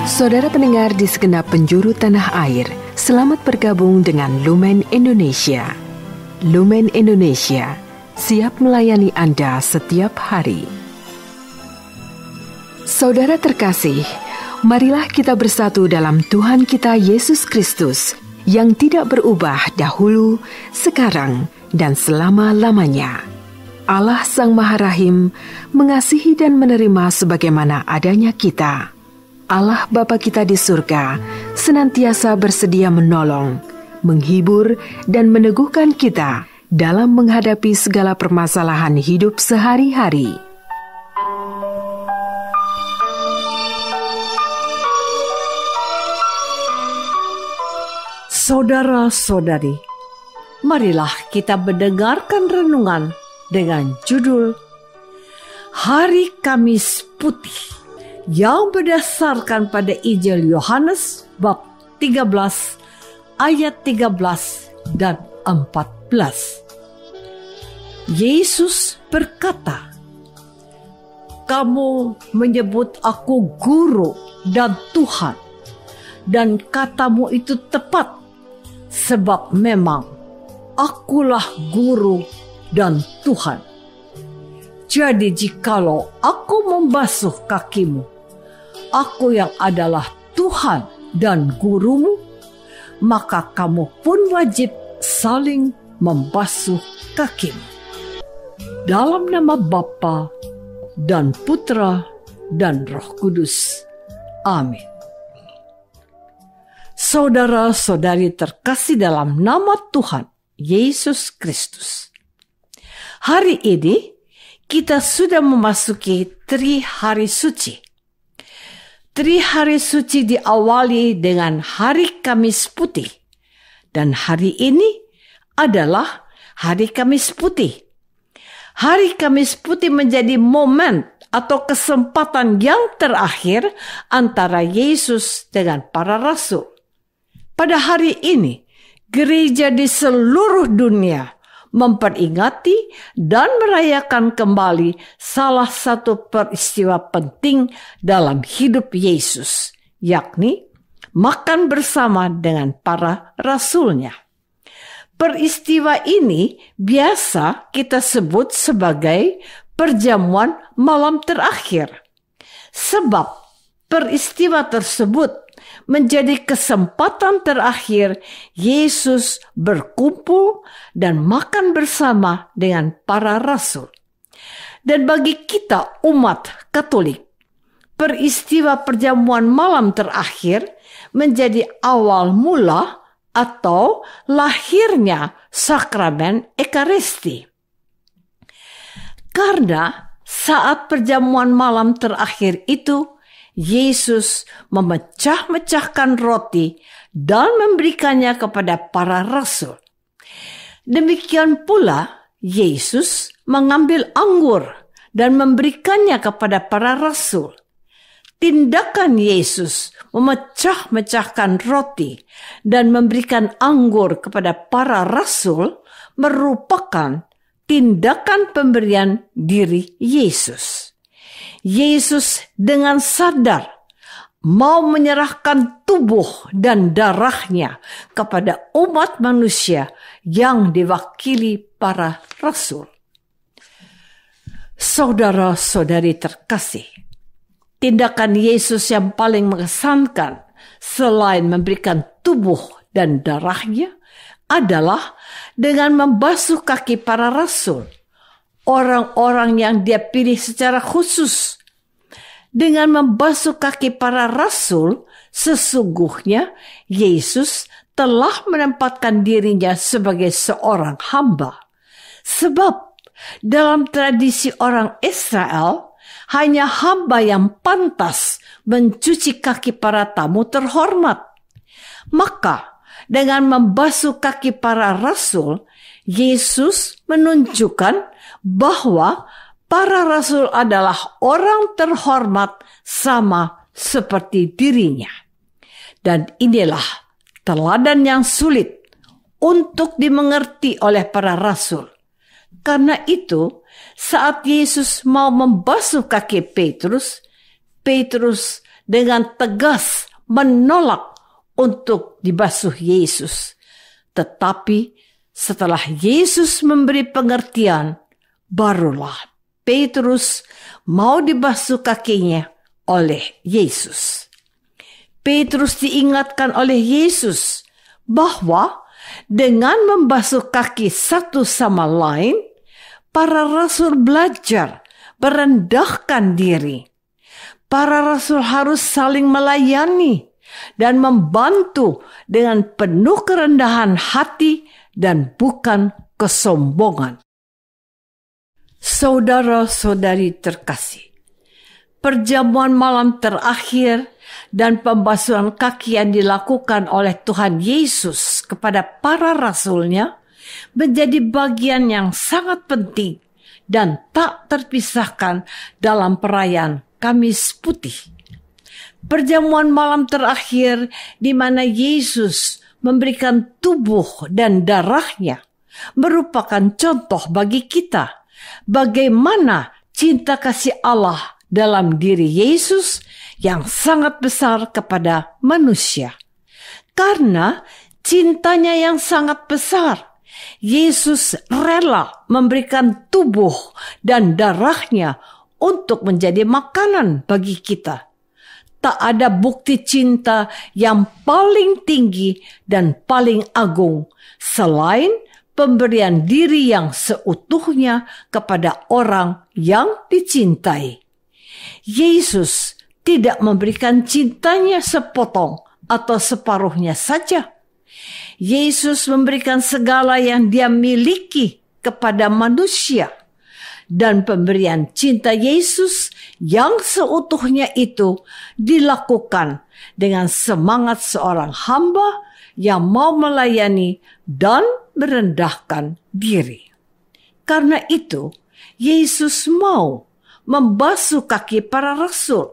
Saudara pendengar di segenap penjuru tanah air, selamat bergabung dengan Lumen Indonesia. Lumen Indonesia, siap melayani Anda setiap hari. Saudara terkasih, marilah kita bersatu dalam Tuhan kita Yesus Kristus yang tidak berubah dahulu, sekarang, dan selama-lamanya. Allah Sang Maha Rahim mengasihi dan menerima sebagaimana adanya kita. Allah Bapa kita di surga senantiasa bersedia menolong, menghibur, dan meneguhkan kita dalam menghadapi segala permasalahan hidup sehari-hari. Saudara-saudari, marilah kita mendengarkan renungan dengan judul Hari Kamis Putih, yang berdasarkan pada Injil Yohanes bab 13 ayat 13 dan 14. Yesus berkata, "Kamu menyebut aku guru dan Tuhan, dan katamu itu tepat, sebab memang akulah guru dan Tuhan. Jadi jikalau aku membasuh kakimu, aku yang adalah Tuhan dan gurumu, maka kamu pun wajib saling membasuh kakimu." Dalam nama Bapa dan Putra dan Roh Kudus. Amin. Saudara-saudari terkasih dalam nama Tuhan Yesus Kristus, hari ini kita sudah memasuki Tri Hari Suci. Tri Hari Suci diawali dengan Hari Kamis Putih, dan hari ini adalah Hari Kamis Putih. Hari Kamis Putih menjadi momen atau kesempatan yang terakhir antara Yesus dengan para rasul. Pada hari ini, gereja di seluruh dunia memperingati dan merayakan kembali salah satu peristiwa penting dalam hidup Yesus, yakni makan bersama dengan para rasulnya. Peristiwa ini biasa kita sebut sebagai perjamuan malam terakhir, sebab peristiwa tersebut menjadi kesempatan terakhir Yesus berkumpul dan makan bersama dengan para rasul. Dan bagi kita umat Katolik, peristiwa perjamuan malam terakhir menjadi awal mula atau lahirnya sakramen Ekaristi. Karena saat perjamuan malam terakhir itu, Yesus memecah-mecahkan roti dan memberikannya kepada para rasul. Demikian pula Yesus mengambil anggur dan memberikannya kepada para rasul. Tindakan Yesus memecah-mecahkan roti dan memberikan anggur kepada para rasul merupakan tindakan pemberian diri Yesus. Yesus dengan sadar mau menyerahkan tubuh dan darahnya kepada umat manusia yang diwakili para rasul. Saudara-saudari terkasih, tindakan Yesus yang paling mengesankan selain memberikan tubuh dan darahnya adalah dengan membasuh kaki para rasul, orang-orang yang dia pilih secara khusus. Dengan membasuh kaki para rasul, sesungguhnya Yesus telah menempatkan dirinya sebagai seorang hamba. Sebab dalam tradisi orang Israel, hanya hamba yang pantas mencuci kaki para tamu terhormat. Maka dengan membasuh kaki para rasul, Yesus menunjukkan bahwa para rasul adalah orang terhormat sama seperti dirinya. Dan inilah teladan yang sulit untuk dimengerti oleh para rasul. Karena itu, saat Yesus mau membasuh kaki Petrus dengan tegas menolak untuk dibasuh Yesus. Tetapi setelah Yesus memberi pengertian, barulah Petrus mau dibasuh kakinya oleh Yesus. Petrus diingatkan oleh Yesus bahwa dengan membasuh kaki satu sama lain, para rasul belajar merendahkan diri. Para rasul harus saling melayani dan membantu dengan penuh kerendahan hati dan bukan kesombongan. Saudara-saudari terkasih, perjamuan malam terakhir dan pembasuhan kaki yang dilakukan oleh Tuhan Yesus kepada para rasulnya menjadi bagian yang sangat penting dan tak terpisahkan dalam perayaan Kamis Putih. Perjamuan malam terakhir di mana Yesus memberikan tubuh dan darahnya merupakan contoh bagi kita bagaimana cinta kasih Allah dalam diri Yesus yang sangat besar kepada manusia. Karena cintanya yang sangat besar, Yesus rela memberikan tubuh dan darahnya untuk menjadi makanan bagi kita. Tak ada bukti cinta yang paling tinggi dan paling agung selain pemberian diri yang seutuhnya kepada orang yang dicintai. Yesus tidak memberikan cintanya sepotong atau separuhnya saja. Yesus memberikan segala yang Dia miliki kepada manusia. Dan pemberian cinta Yesus yang seutuhnya itu dilakukan dengan semangat seorang hamba yang mau melayani dan merendahkan diri. Karena itu, Yesus mau membasuh kaki para rasul.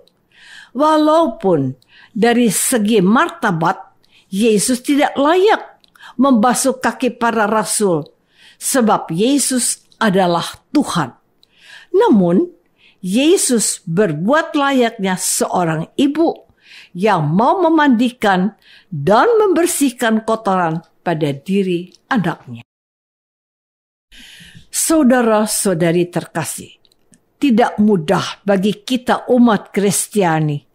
Walaupun dari segi martabat, Yesus tidak layak membasuh kaki para rasul, sebab Yesus adalah Tuhan. Namun, Yesus berbuat layaknya seorang ibu yang mau memandikan dan membersihkan kotoran pada diri anaknya. Saudara-saudari terkasih, tidak mudah bagi kita umat Kristiani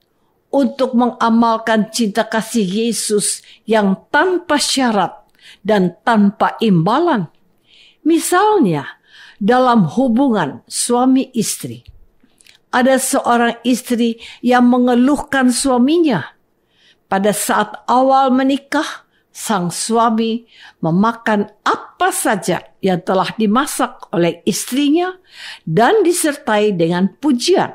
untuk mengamalkan cinta kasih Yesus yang tanpa syarat dan tanpa imbalan. Misalnya, dalam hubungan suami istri, ada seorang istri yang mengeluhkan suaminya. Pada saat awal menikah, sang suami memakan apa saja yang telah dimasak oleh istrinya dan disertai dengan pujian.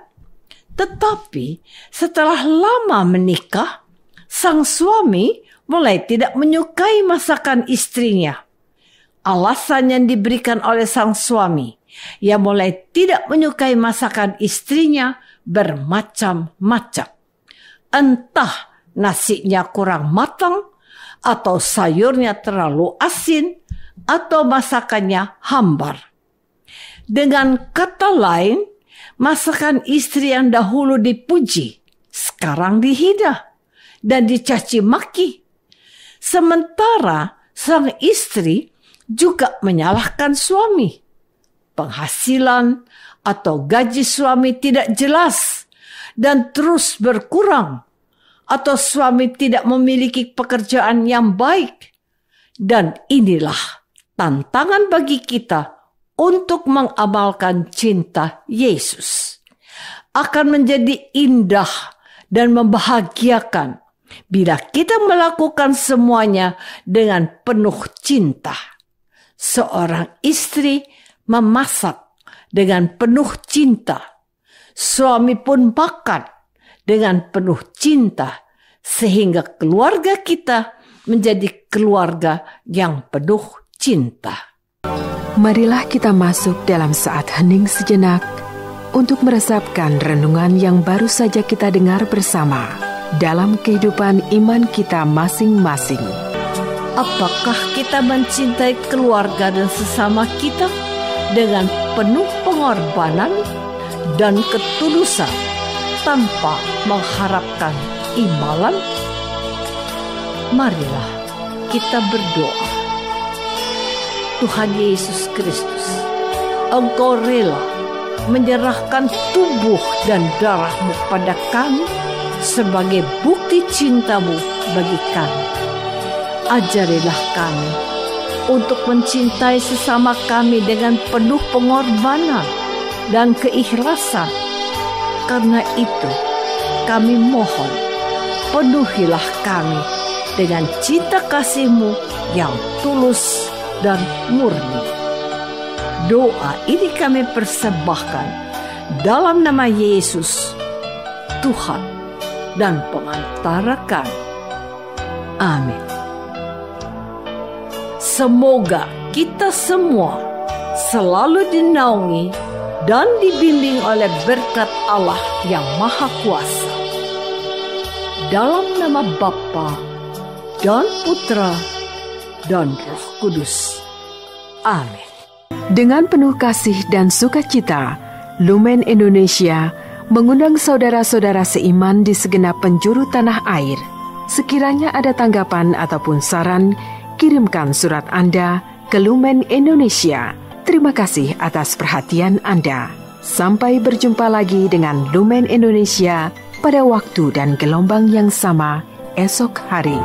Tetapi setelah lama menikah, sang suami mulai tidak menyukai masakan istrinya. Alasan yang diberikan oleh sang suami yang mulai tidak menyukai masakan istrinya bermacam-macam. Entah nasinya kurang matang, atau sayurnya terlalu asin, atau masakannya hambar. Dengan kata lain, masakan istri yang dahulu dipuji, sekarang dihina dan dicaci maki. Sementara sang istri juga menyalahkan suami. Penghasilan atau gaji suami tidak jelas dan terus berkurang, atau suami tidak memiliki pekerjaan yang baik. Dan inilah tantangan bagi kita untuk mengamalkan cinta Yesus. Akan menjadi indah dan membahagiakan bila kita melakukan semuanya dengan penuh cinta. Seorang istri memasak dengan penuh cinta. Suami pun makan dengan penuh cinta. Sehingga keluarga kita menjadi keluarga yang penuh cinta. Marilah kita masuk dalam saat hening sejenak untuk meresapkan renungan yang baru saja kita dengar bersama dalam kehidupan iman kita masing-masing. Apakah kita mencintai keluarga dan sesama kita dengan penuh pengorbanan dan ketulusan, tanpa mengharapkan imbalan? Marilah kita berdoa. Tuhan Yesus Kristus, Engkau rela menyerahkan tubuh dan darah-Mu pada kami sebagai bukti cinta-Mu bagi kami. Ajarilah kami untuk mencintai sesama kami dengan penuh pengorbanan dan keikhlasan. Karena itu, kami mohon, penuhilah kami dengan cinta kasih-Mu yang tulus dan murni. Doa ini kami persembahkan dalam nama Yesus, Tuhan dan pengantara kami. Amin. Semoga kita semua selalu dinaungi dan dibimbing oleh berkat Allah yang Maha Kuasa. Dalam nama Bapa dan Putra dan Roh Kudus. Amin. Dengan penuh kasih dan sukacita, Lumen Indonesia mengundang saudara-saudara seiman di segenap penjuru tanah air. Sekiranya ada tanggapan ataupun saran, kirimkan surat Anda ke Lumen Indonesia. Terima kasih atas perhatian Anda. Sampai berjumpa lagi dengan Lumen Indonesia pada waktu dan gelombang yang sama esok hari.